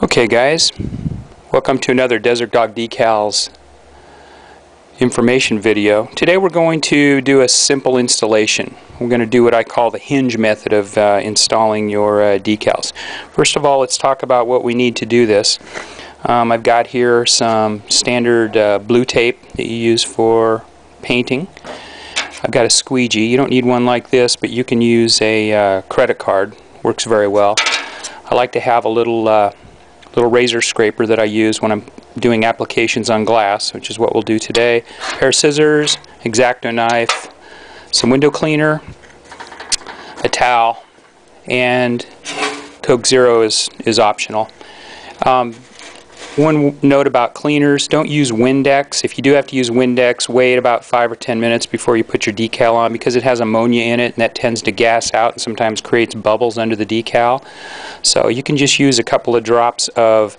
Okay guys, welcome to another Desert Dog Decals information video. Today we're going to do a simple installation. We're going to do what I call the hinge method of installing your decals. First of all, let's talk about what we need to do this. I've got here some standard blue tape that you use for painting. I've got a squeegee. You don't need one like this, but you can use a credit card. Works very well. I like to have a little razor scraper that I use when I'm doing applications on glass, which is what we'll do today. A pair of scissors, X-Acto knife, some window cleaner, a towel, and Coke Zero is optional. One note about cleaners: don't use Windex. If you do have to use Windex, wait about 5 or 10 minutes before you put your decal on, because it has ammonia in it and that tends to gas out and sometimes creates bubbles under the decal. So you can just use a couple of drops of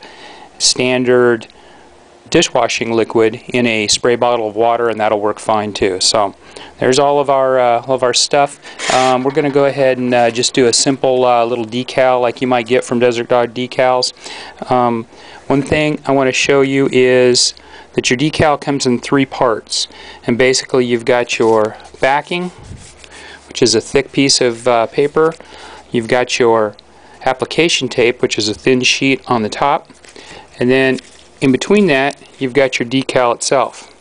standard dishwashing liquid in a spray bottle of water and that'll work fine too. So there's all of our stuff. We're going to go ahead and just do a simple little decal like you might get from Desert Dog Decals. One thing I want to show you is that your decal comes in 3 parts, and basically you've got your backing, which is a thick piece of paper. You've got your application tape, which is a thin sheet on the top, and then in between that you've got your decal itself.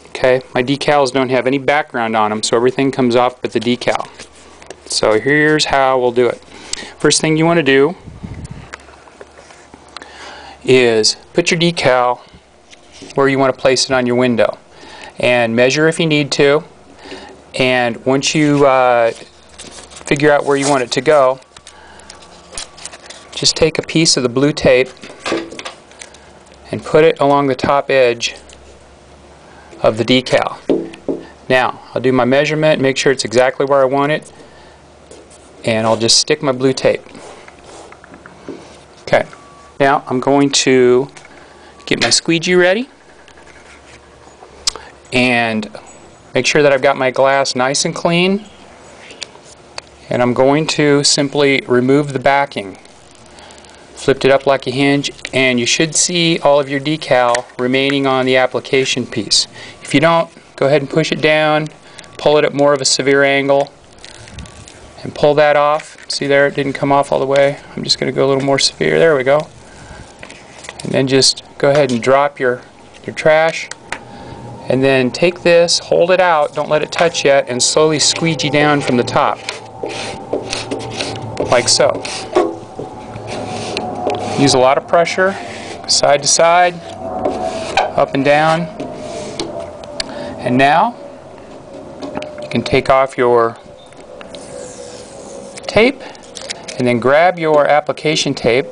Okay, my decals don't have any background on them, so everything comes off but the decal. So here's how we'll do it. First thing you want to do is put your decal where you want to place it on your window, and measure if you need to, and once you figure out where you want it to go, just take a piece of the blue tape and put it along the top edge of the decal. Now I'll do my measurement, make sure it's exactly where I want it, and I'll just stick my blue tape. Okay, now I'm going to get my squeegee ready and make sure that I've got my glass nice and clean, and I'm going to simply remove the backing. Flipped it up like a hinge, and you should see all of your decal remaining on the application piece. If you don't, go ahead and push it down, pull it at more of a severe angle, and pull that off. See there, it didn't come off all the way. I'm just going to go a little more severe. There we go. And then just go ahead and drop your trash, and then take this, hold it out, don't let it touch yet, and slowly squeegee down from the top, like so. Use a lot of pressure, side to side, up and down. And now you can take off your tape and then grab your application tape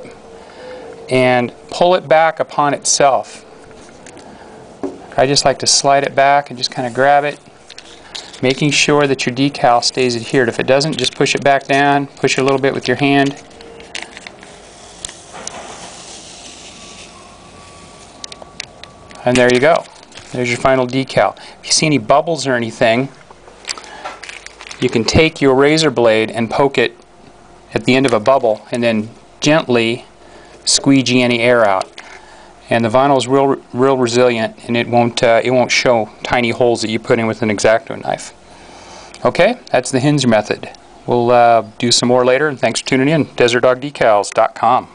and pull it back upon itself. I just like to slide it back and just kind of grab it, making sure that your decal stays adhered. If it doesn't, just push it back down, push it a little bit with your hand. And there you go. There's your final decal. If you see any bubbles or anything, you can take your razor blade and poke it at the end of a bubble and then gently squeegee any air out. And the vinyl is real resilient, and it won't show tiny holes that you put in with an X-Acto knife. Okay, that's the hinge method. We'll do some more later, and thanks for tuning in. DesertDogDecals.com.